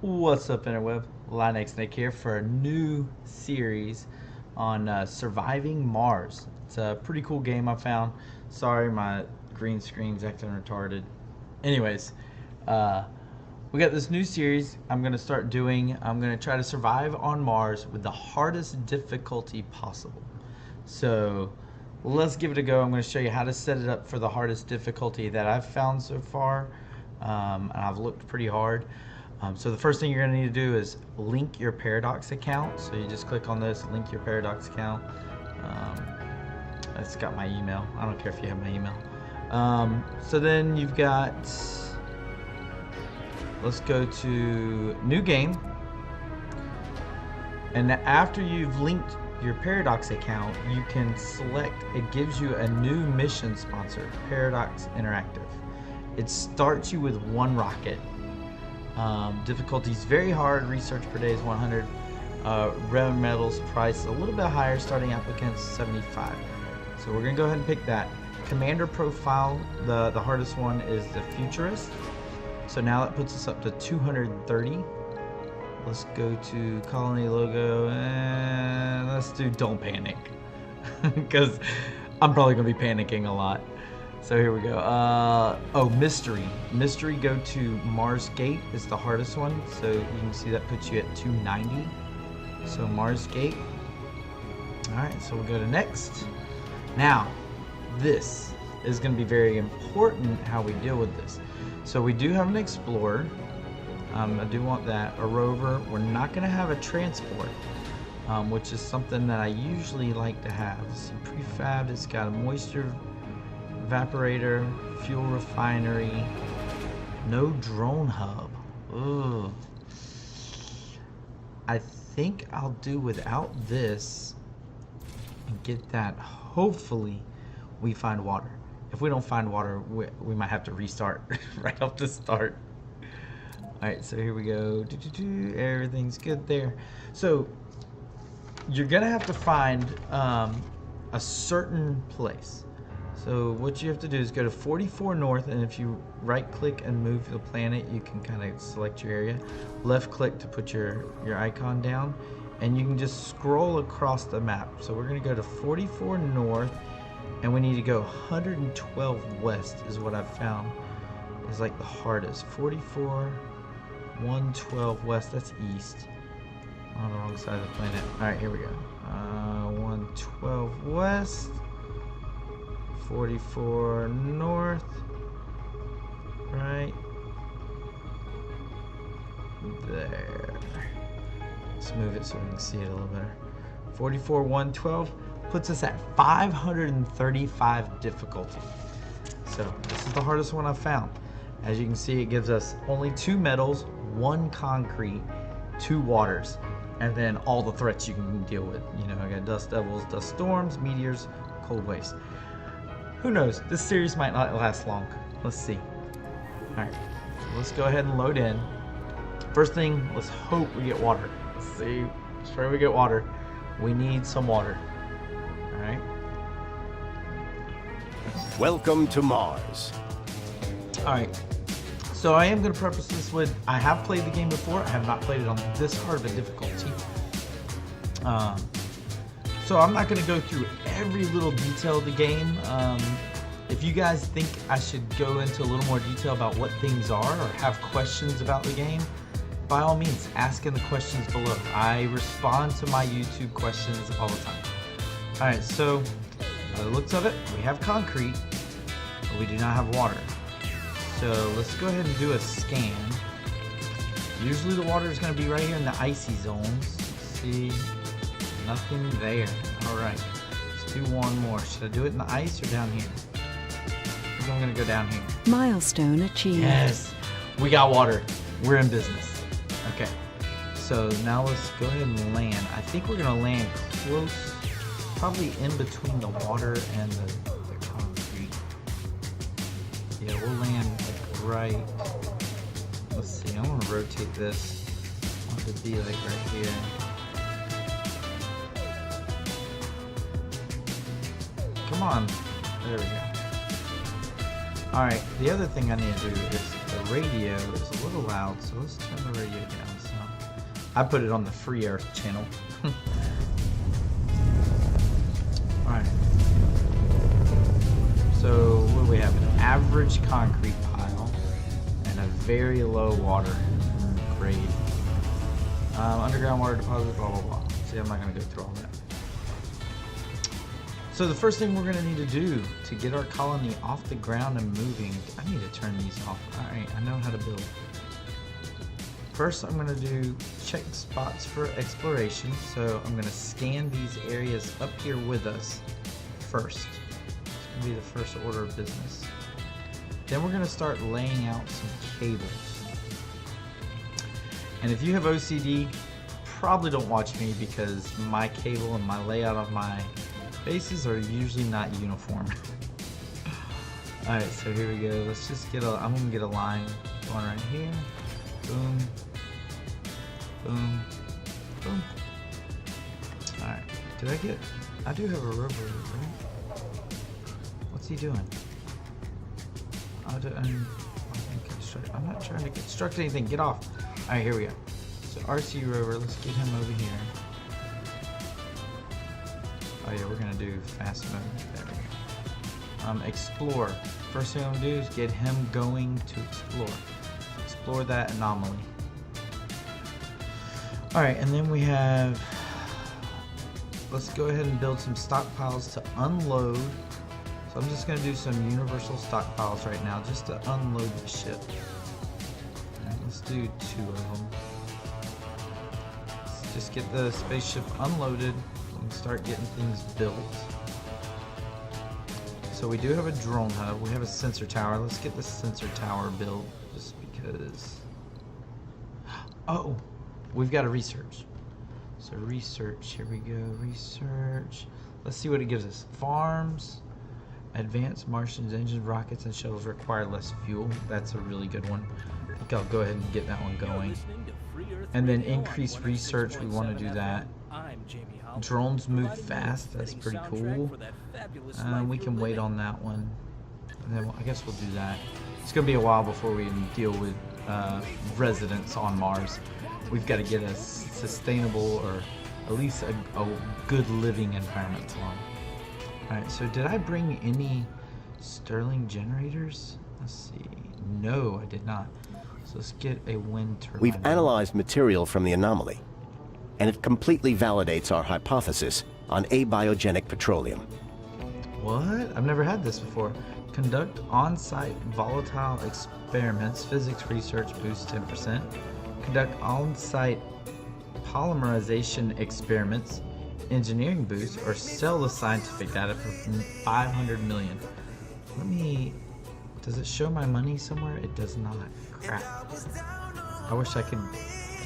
What's up, interweb? Linexnick here for a new series on surviving Mars. It's a pretty cool game I found. Sorry, my green screen's acting retarded. Anyways, uh, we got this new series I'm going to start doing. I'm going to try to survive on Mars with the hardest difficulty possible. So let's give it a go. I'm going to show you how to set it up for the hardest difficulty that I've found so far. And I've looked pretty hard. So the first thing you're going to need to do is link your Paradox account. So you just click on this, link your Paradox account. It's got my email. I don't care if you have my email. So then you've got, let's go to new game. And after you've linked your Paradox account, you can select, it gives you a new mission sponsor, Paradox Interactive. It starts you with 1 rocket. Difficulty is very hard. Research per day is 100. Rare metals price a little bit higher. Starting applicants 75. So we're gonna go ahead and pick that. Commander profile, the hardest one is the Futurist. So now that puts us up to 230. Let's go to colony logo and let's do don't panic, because I'm probably gonna be panicking a lot. So here we go. Oh, mystery. Mystery, go to Mars Gate is the hardest one. So you can see that puts you at 290. So Mars Gate. Alright, so we'll go to next. Now, this is going to be very important how we deal with this. So we do have an explorer. I do want that. A rover. We're not going to have a transport, which is something that I usually like to have. See, prefab, it's got a moisture evaporator, fuel refinery, no drone hub. Ugh. I think I'll do without this and get that. Hopefully we find water. If we don't find water, we might have to restart right off the start. Alright, so here we go. Everything's good there. So you're gonna have to find a certain place. So what you have to do is go to 44 north, and if you right click and move the planet, you can kind of select your area. Left click to put your icon down, and you can just scroll across the map. So we're going to go to 44 north, and we need to go 112 west is what I've found is like the hardest. 44, 112 west, that's east. On the wrong side of the planet. Alright, here we go. 112 west. 44 north, right there. Let's move it so we can see it a little better. 44, 112 puts us at 535 difficulty. So this is the hardest one I've found. As you can see, it gives us only 2 metals, 1 concrete, 2 waters, and then all the threats you can deal with. You know, I got dust devils, dust storms, meteors, cold waves. Who knows? This series might not last long. Let's see. Alright, so let's go ahead and load in. First thing, let's hope we get water. Let's see. Let's try we get water. We need some water. Alright. Welcome to Mars. Alright. So I am going to preface this with, I have played the game before. I have not played it on this hard of a difficulty. So I'm not going to go through every little detail of the game. If you guys think I should go into a little more detail about what things are or have questions about the game, by all means, ask in the questions below. I respond to my YouTube questions all the time. Alright, so by the looks of it, we have concrete, but we do not have water. So let's go ahead and do a scan. Usually the water is going to be right here in the icy zones. Let's see. Nothing there. Alright. Let's do one more. Should I do it in the ice or down here? I think I'm going to go down here. Milestone achieved. Yes! We got water. We're in business. Okay. So now let's go ahead and land. I think we're going to land close, probably in between the water and the concrete. Yeah, we'll land like right. Let's see. I want to rotate this. I want it to be like right here. Come on. There we go. Alright, the other thing I need to do is the radio is a little loud, so let's turn the radio down. So I put it on the free earth channel. Alright. So what do we have? An average concrete pile and a very low water grade. Underground water deposit, blah blah blah. See, I'm not going to go through all that. So the first thing we're going to need to do to get our colony off the ground and moving, I need to turn these off. Alright, I know how to build. First, I'm going to do check spots for exploration. So I'm going to scan these areas up here with us first. It's going to be the first order of business. Then we're going to start laying out some cables. And if you have OCD, probably don't watch me because my cable and my layout of my bases are usually not uniform. Alright, so here we go. Let's just get I'm going to get a line going right here. Boom. Boom. Boom. Alright. I do have a rover, right? What's he doing? I'm not trying to construct anything. Get off. Alright, here we go. So RC rover, let's get him over here. Oh yeah, we're gonna do fast mode. There we go. Explore. First thing I'm gonna do is get him going to explore. Explore that anomaly. Alright, and then we have, let's go ahead and build some stockpiles to unload. So I'm just gonna do some universal stockpiles right now just to unload the ship. Alright, let's do 2 of them. Let's just get the spaceship unloaded and start getting things built. So we do have a drone hub, we have a sensor tower. Let's get the sensor tower built just because. Oh, we've got to research. So research, here we go, research. Let's see what it gives us. Farms, advanced Martians, engines, rockets, and shuttles require less fuel. That's a really good one. I think I'll go ahead and get that one going. And then increase research, we want to do that. Drones move fast, that's pretty cool. We can wait on that one. And then I guess we'll do that. It's going to be a while before we can deal with residents on Mars. We've got to get a sustainable, or at least a good living environment for them. Alright, so did I bring any Stirling generators? Let's see. No, I did not. So let's get a wind turbine. We've analyzed material from the anomaly, and it completely validates our hypothesis on abiogenic petroleum. What? I've never had this before. Conduct on-site volatile experiments. Physics research boost 10%. Conduct on-site polymerization experiments. Engineering boost, or sell the scientific data for 500 million. Let me. Does it show my money somewhere? It does not. Crap. I wish I could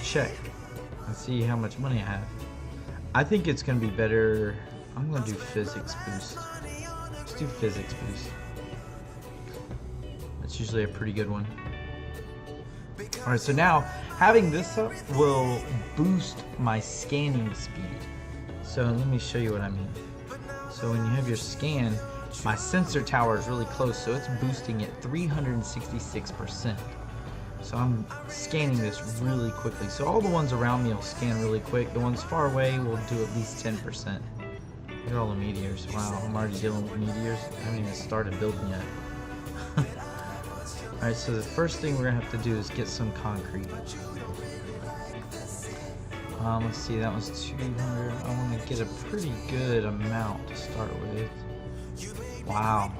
check and see how much money I have. I think it's gonna be better. I'm gonna do physics boost. Let's do physics boost. That's usually a pretty good one. Alright, so now having this up will boost my scanning speed. So let me show you what I mean. So when you have your scan, my sensor tower is really close, so it's boosting at 366%. So I'm scanning this really quickly. So all the ones around me will scan really quick. The ones far away will do at least 10%. Look at all the meteors. Wow, I'm already dealing with meteors. I haven't even started building yet. Alright, so the first thing we're going to have to do is get some concrete. Let's see, that was 200. I want to get a pretty good amount to start with. Wow,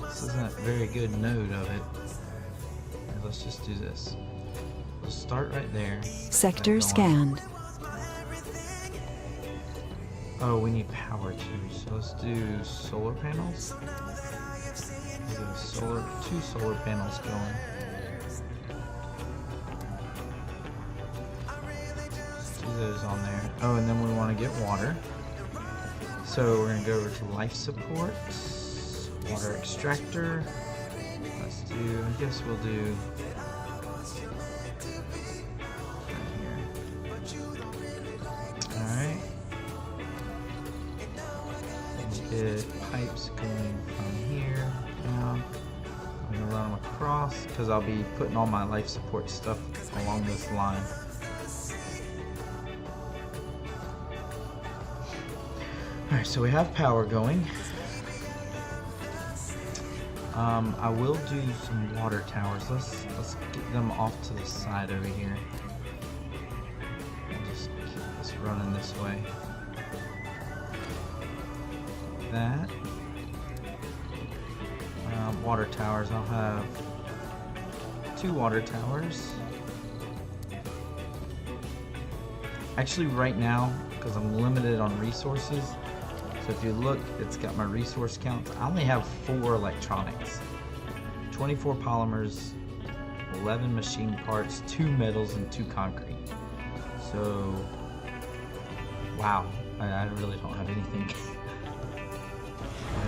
this isn't a very good node of it. Let's just do this. We'll start right there. Sector scanned. Oh, we need power too, so let's do solar panels. Let's do two solar panels going. Those on there. Oh, and then we want to get water. So we're going to go over to life support, water extractor. Let's do, I guess we'll do right here. Alright. Get pipes going from here down. I'm going to run them across. electronics because I'll be putting all my life support stuff along this line. Alright, so we have power going. I will do some water towers. Let's get them off to the side over here. I'll just keep this running this way. That. Water towers. I'll have 2 water towers. Actually, right now, because I'm limited on resources, so if you look, it's got my resource counts. I only have 4 electronics, 24 polymers, 11 machine parts, 2 metals, and 2 concrete. So, wow, I really don't have anything.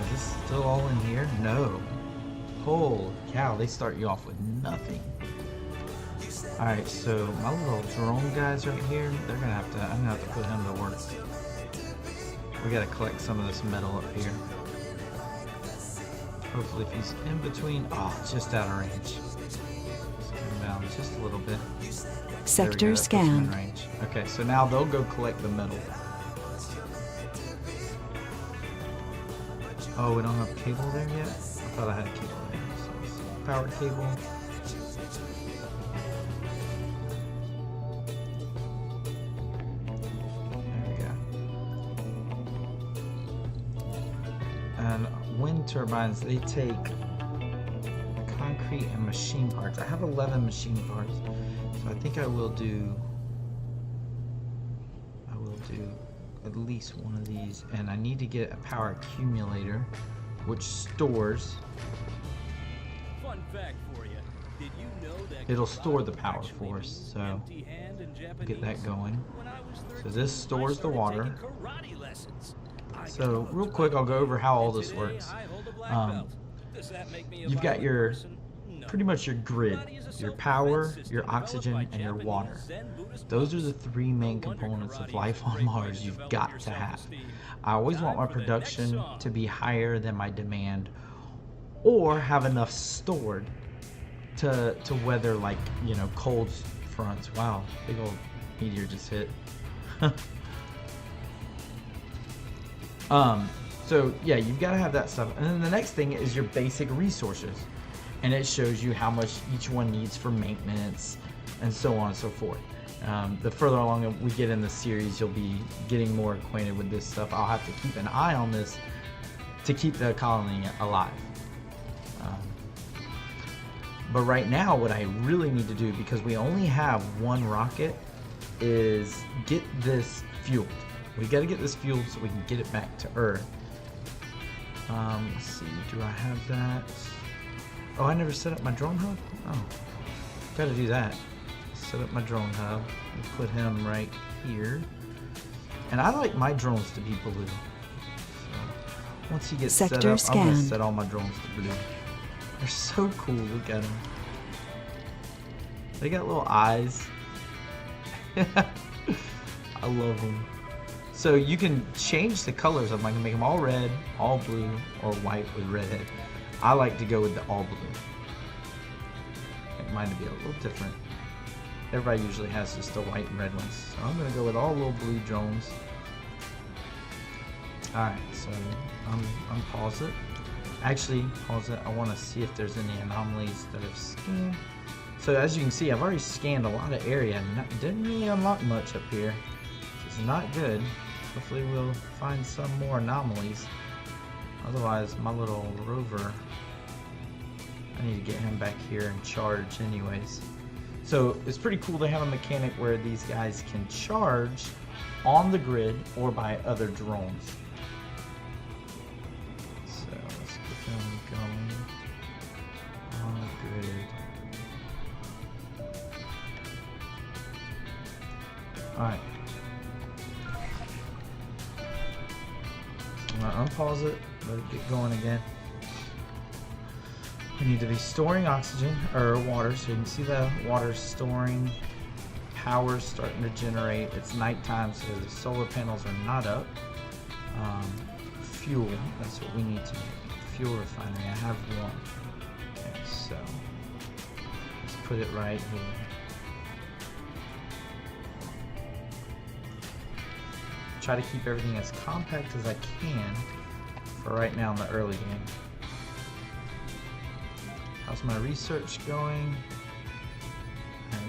Is this still all in here? No. Holy cow, they start you off with nothing. Alright, so my little drone guys right here, I'm gonna have to put him to work. We gotta collect some of this metal up here. Hopefully if he's in between, just out of range. Let's come down just a little bit. Sector scan. Range. Okay, so now they'll go collect the metal. Oh, we don't have cable there yet? I thought I had a cable there. So power cable. There we go. And wind turbines, they take concrete and machine parts. I have 11 machine parts, so I think I will do at least one of these, and I need to get a power accumulator which stores. Fun fact for you. Did you know that it'll store the power for us, so we'll get that going. So this stores the water. So real quick, I'll go over how all this works. You've got your pretty much your grid, your power, your oxygen, and your water. Those are the 3 main components of life on Mars you've got to have. I always want my production to be higher than my demand, or have enough stored to weather, like, you know, cold fronts. Wow, big old meteor just hit. So yeah, you've got to have that stuff. And then the next thing is your basic resources. And it shows you how much each one needs for maintenance and so on and so forth. The further along we get in the series, you'll be getting more acquainted with this stuff. I'll have to keep an eye on this to keep the colony alive. But right now, what I really need to do, because we only have 1 rocket, is get this fueled. We got to get this fueled so we can get it back to Earth. Let's see, do I have that? Oh, I never set up my drone hub? Oh, gotta do that. Set up my drone hub. We'll put him right here. And I like my drones to be blue. So once he gets set up, I'm gonna set all my drones to blue. They're so cool, look at them. They got little eyes. I love them. So you can change the colors of them. I can make them all red, all blue, or white with red. I like to go with the all blue. I like mine to be a little different. Everybody usually has just the white and red ones. So I'm going to go with all little blue drones. Alright, so I'm pause it. Actually, pause it. I want to see if there's any anomalies that I've scanned. So as you can see, I've already scanned a lot of area and didn't really unlock much up here. Which is not good. Hopefully we'll find some more anomalies. Otherwise, my little rover, I need to get him back here and charge anyways. So it's pretty cool to have a mechanic where these guys can charge on the grid or by other drones. So let's get them going on the grid. Alright. I'm going to unpause it, let it get going again. We need to be storing oxygen, or water, so you can see the water storing, power's starting to generate. It's nighttime, so the solar panels are not up. Fuel, that's what we need to make. Fuel refinery, I have 1. Okay, so put it right here. Try to keep everything as compact as I can for right now in the early game. How's my research going? Right.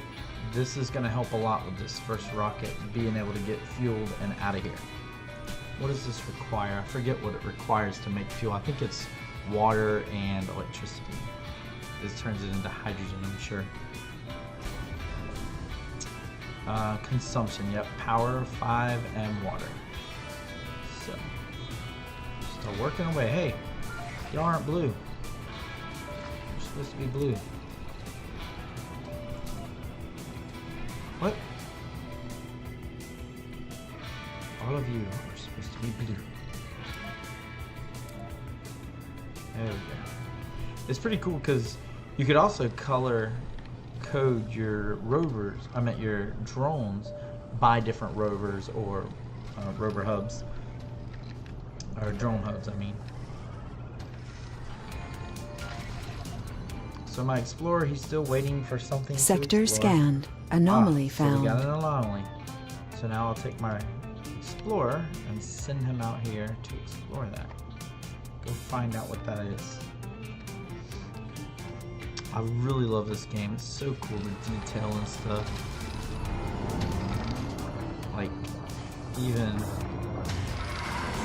This is going to help a lot with this first rocket, being able to get fueled and out of here. What does this require? I forget what it requires to make fuel. I think it's water and electricity. This turns it into hydrogen, I'm sure. Consumption, yep. Power, 5, and water. So, start working away. Hey, y'all aren't blue. You're supposed to be blue. What? All of you are supposed to be blue. There we go. It's pretty cool because you could also color code your rovers, your drones by different rovers or rover hubs. Or drone hubs, I mean. So my explorer, he's still waiting for something Sector to explore. scanned. Anomaly found. So we got an anomaly. So now I'll take my explorer and send him out here to explore that. Go find out what that is. I really love this game. It's so cool, the detail and stuff. Like, even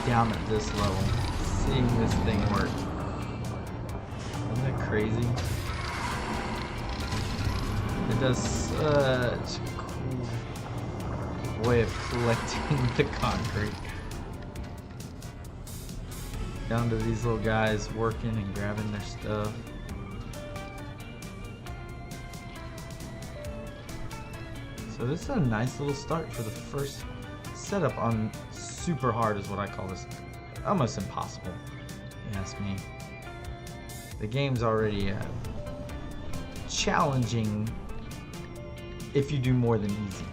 down at this level, seeing this thing work. Isn't that crazy? It does such a cool way of collecting the concrete. Down to these little guys working and grabbing their stuff. So this is a nice little start for the first setup on super hard is what I call this. Almost impossible, if you ask me. The game's already challenging if you do more than easy.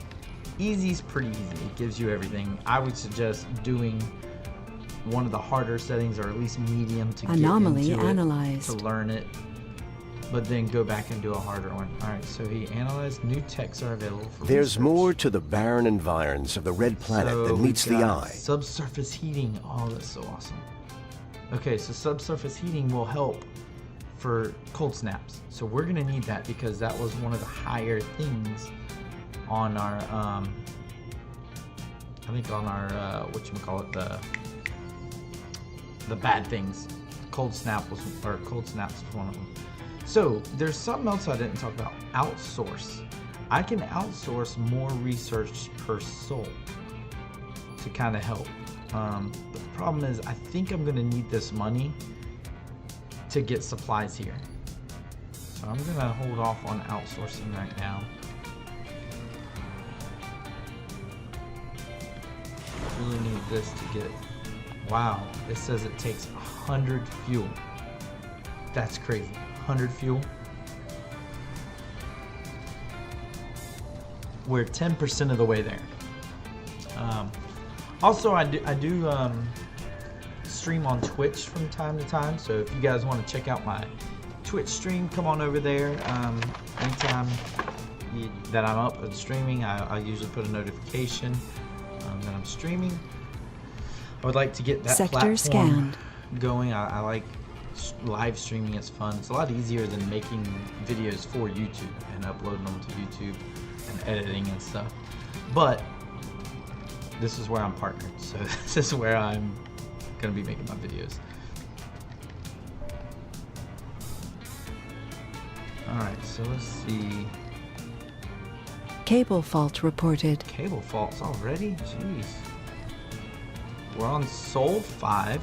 Easy's pretty easy. It gives you everything. I would suggest doing one of the harder settings or at least medium to Anomaly get into analyzed. it, to learn it. But then go back and do a harder one. Alright, so he analyzed new techs are available for There's research. more to the barren environs of the red planet So than meets we've the got eye. Subsurface heating. Oh, that's so awesome. Okay, so subsurface heating will help for cold snaps. So we're gonna need that because that was one of the higher things on our I think on our the bad things. Cold snaps was one of them. So there's something else I didn't talk about. Outsource. I can outsource more research per soul to kind of help. But the problem is I think I'm gonna need this money to get supplies here. So I'm gonna hold off on outsourcing right now. Really need this to get, wow, it says it takes 100 fuel. That's crazy. 100 fuel. We're 10% of the way there. Also, I do stream on Twitch from time to time, so if you guys want to check out my Twitch stream, come on over there. Anytime that I'm up and streaming, I usually put a notification that I'm streaming. I would like to get that Sector platform scanned. going. I like live streaming. It's fun. It's a lot easier than making videos for YouTube and uploading them to YouTube and editing and stuff. But this is where I'm partnered, so this is where I'm gonna be making my videos. Alright, so let's see. Cable fault reported. Cable faults already? Jeez. We're on Sol 5.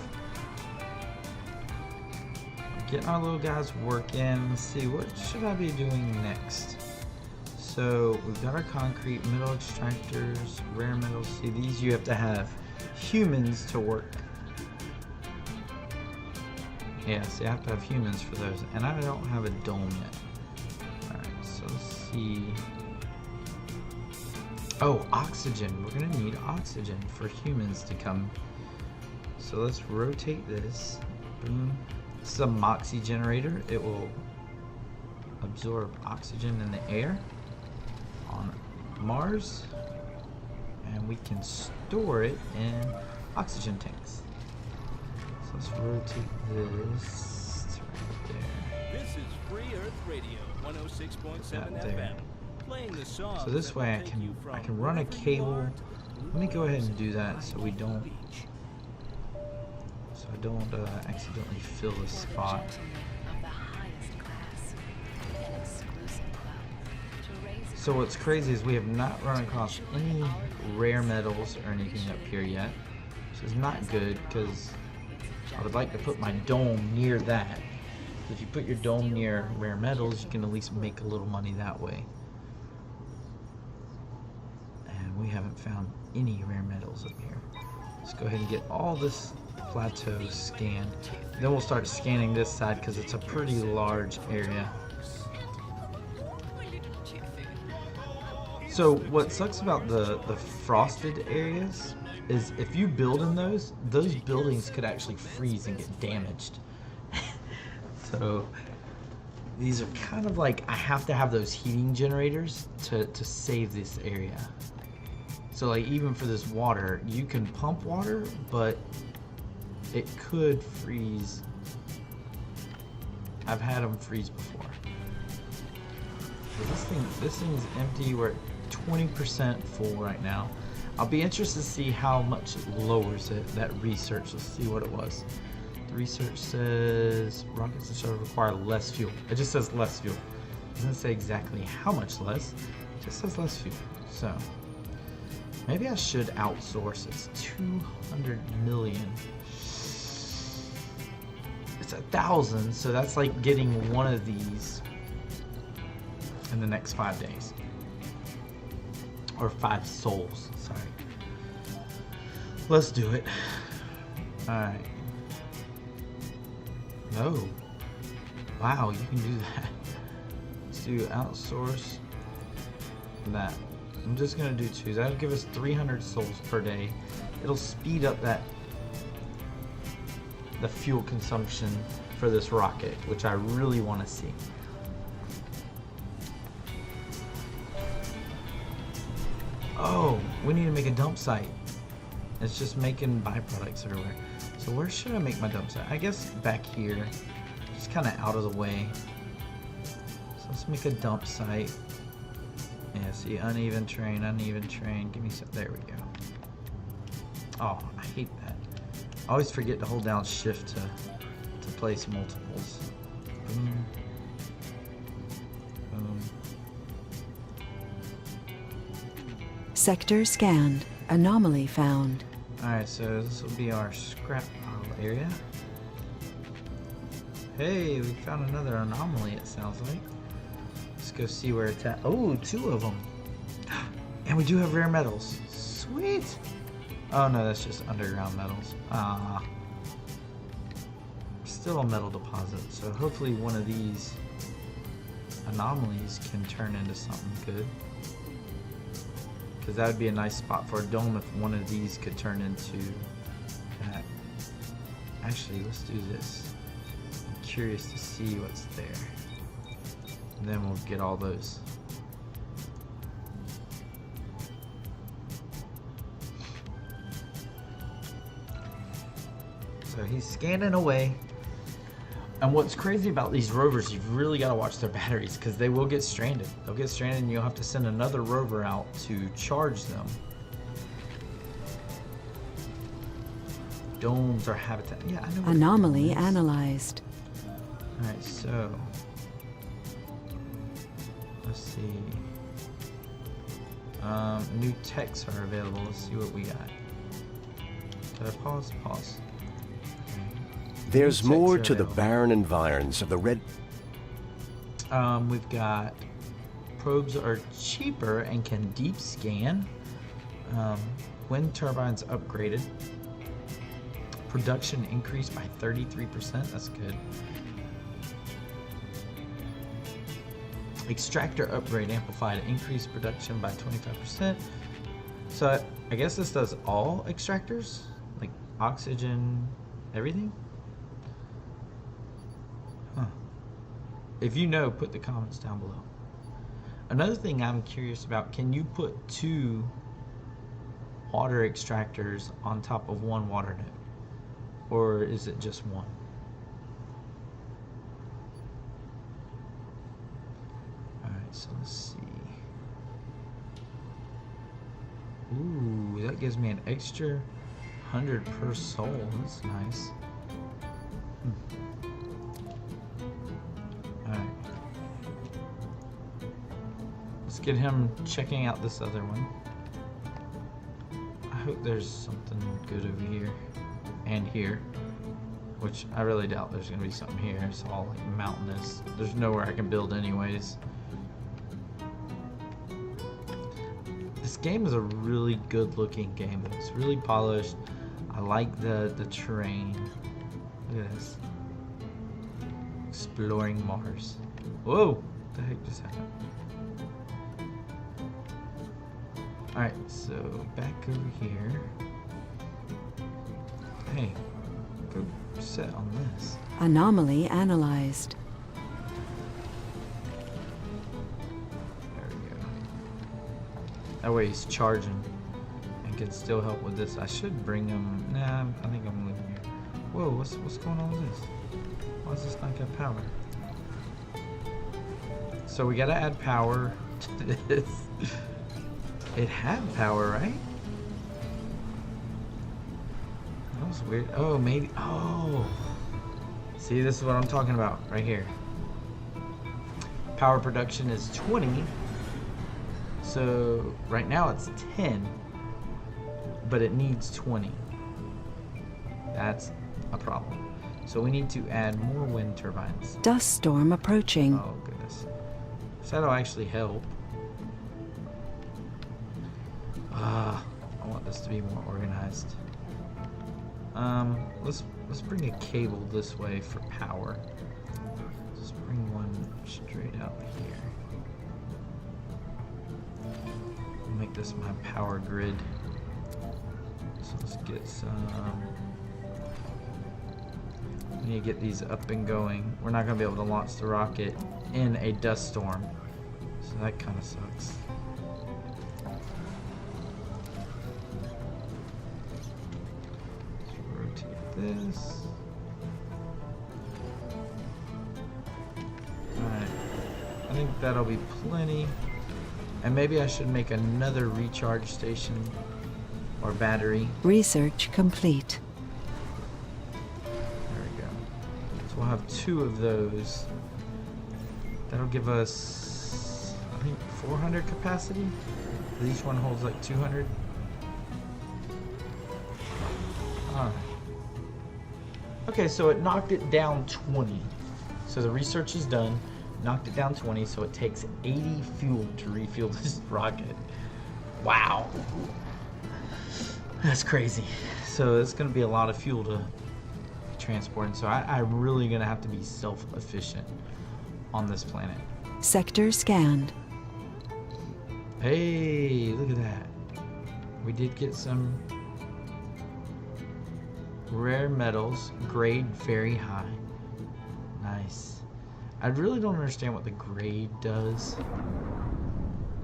Getting our little guys working. Let's see, what should I be doing next? So we've got our concrete, metal extractors, rare metals. See, these you have to have humans to work. Yeah, see, I have to have humans for those. And I don't have a dome yet. Alright, so let's see. Oh, oxygen. We're gonna need oxygen for humans to come. So let's rotate this. Boom. This is a Moxie generator. It will absorb oxygen in the air on Mars, and we can store it in oxygen tanks. So let's rotate this to right there. This is Free Earth Radio, 106.7 That there. FM. Playing the songs So this that way will take you I from can run a wherever you cable. are to Let me go ahead and do that so we don't beach. accidentally fill the spot. So what's crazy is we have not run across any rare metals or anything up here yet, which is not good because I would like to put my dome near that. If you put your dome near rare metals, you can at least make a little money that way. And we haven't found any rare metals up here. Let's go ahead and get all this plateau scanned. Then we'll start scanning this side because it's a pretty large area. So what sucks about the frosted areas is if you build in those buildings could actually freeze and get damaged. So these are kind of like, I have to have those heating generators to save this area. So like even for this water, you can pump water, but it could freeze. I've had them freeze before. So this thing is empty. We're at 20% full right now. I'll be interested to see how much it lowers it, that research. Let's see what it was. The research says rockets and shuttles require less fuel. It just says less fuel. It doesn't say exactly how much less. It just says less fuel. So maybe I should outsource. It's 200 million. It's 1,000, so that's like getting one of these in the next 5 days. Or 5 souls, sorry. Let's do it. Alright. No. Wow, you can do that. Let's do outsource that. I'm just gonna do 2. That'll give us 300 souls per day. It'll speed up the fuel consumption for this rocket, which I really want to see. Oh, we need to make a dump site. It's just making byproducts everywhere. So where should I make my dump site? I guess back here, just kind of out of the way. So let's make a dump site. Yeah, see, uneven terrain. Give me some, there we go. Oh, I hate that. I always forget to hold down shift to place multiples. Boom. Boom. Sector scanned. Anomaly found. Alright, so this will be our scrap pile area. Hey, we found another anomaly, it sounds like. Let's go see where it's at. Oh, 2 of them. And we do have rare metals. Sweet. Oh no, that's just underground metals. Ah. Still a metal deposit, so hopefully one of these anomalies can turn into something good. Because that would be a nice spot for a dome if one of these could turn into that. Actually, let's do this. I'm curious to see what's there. And then we'll get all those. So he's scanning away. And what's crazy about these rovers, you've really got to watch their batteries because they will get stranded. They'll get stranded and you'll have to send another rover out to charge them. Domes are habitat. Yeah, I know. Anomaly analyzed. Alright, so let's see. New techs are available. Let's see what we got. Did I pause? Pause. There's New techs more are to the available. barren environs of the red... We've got probes are cheaper and can deep scan. Wind turbines upgraded. Production increased by 33%. That's good. Extractor upgrade amplified, increased production by 25%. So I guess this does all extractors, like oxygen, everything. Huh. If you know, put the comments down below. Another thing I'm curious about, can you put 2 water extractors on top of 1 water node? Or is it just 1? Alright, so let's see. Ooh, that gives me an extra 100 per soul. That's nice. Alright. Let's get him checking out this other one. I hope there's something good over here and here, which I really doubt there's gonna be something here. It's all like mountainous. There's nowhere I can build anyways. This game is a really good looking game. It's really polished. I like the terrain. Look at this. Exploring Mars. Whoa! What the heck just happened? Alright, so back over here. Hey, go set on this. Anomaly analyzed. There we go. That way he's charging and can still help with this. I should bring him. Nah, I think I'm leaving here. Whoa, what's going on with this? Why does this not get power? So we gotta add power to this. It had power, right? That was weird. Oh, maybe. Oh. See, this is what I'm talking about right here. Power production is 20. So right now it's 10. But it needs 20. That's a problem. So we need to add more wind turbines. Dust storm approaching. Oh, goodness. So that'll actually help. I want this to be more organized. Let's bring a cable this way for power. Just bring one straight out here. Make this my power grid. So let's get some. We need to get these up and going. We're not gonna be able to launch the rocket in a dust storm, so that kind of sucks. This. Alright. I think that'll be plenty. And maybe I should make another recharge station or battery. Research complete. There we go. So we'll have 2 of those. That'll give us, I think, 400 capacity. Each one holds like 200. Alright. Okay, so it knocked it down 20. So the research is done. Knocked it down 20, so it takes 80 fuel to refuel this rocket. Wow. That's crazy. So it's going to be a lot of fuel to transport. And so I'm really going to have to be self-efficient on this planet. Sector scanned. Hey, look at that. We did get some rare metals, grade very high. Nice. I really don't understand what the grade does.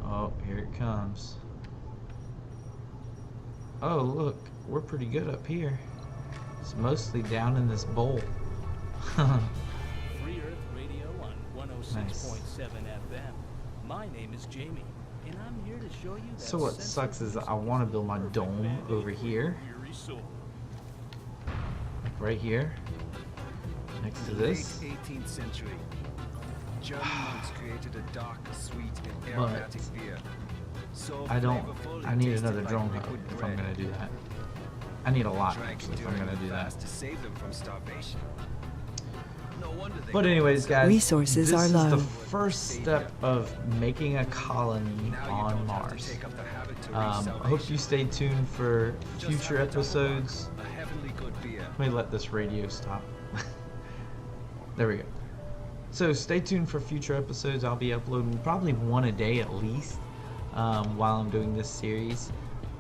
Oh, here it comes. Oh, look, we're pretty good up here. It's mostly down in this bowl. Free Earth Radio on 106.7 FM. My name is Jamie, and I'm here to show you that. So what sucks is I want to build my dome over here. Right here, next to this. Late 18th century, German monks created a dark, sweet, and aromatic beer. So I need another drone hub if I'm gonna do that. I need a lot actually if I'm gonna do that. To save them from starvation. No wonder they But anyways, guys, Resources this are is low. the first step of making a colony on Mars. I hope you stay tuned for future episodes. a heavenly good beer. Let me let this radio stop. There we go. So stay tuned for future episodes. I'll be uploading probably one a day at least while I'm doing this series.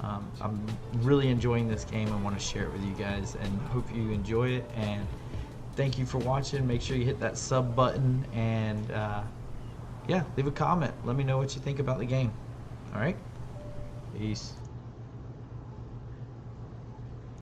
I'm really enjoying this game. I want to share it with you guys and hope you enjoy it. And thank you for watching. Make sure you hit that sub button and yeah, leave a comment. Let me know what you think about the game. All right, peace.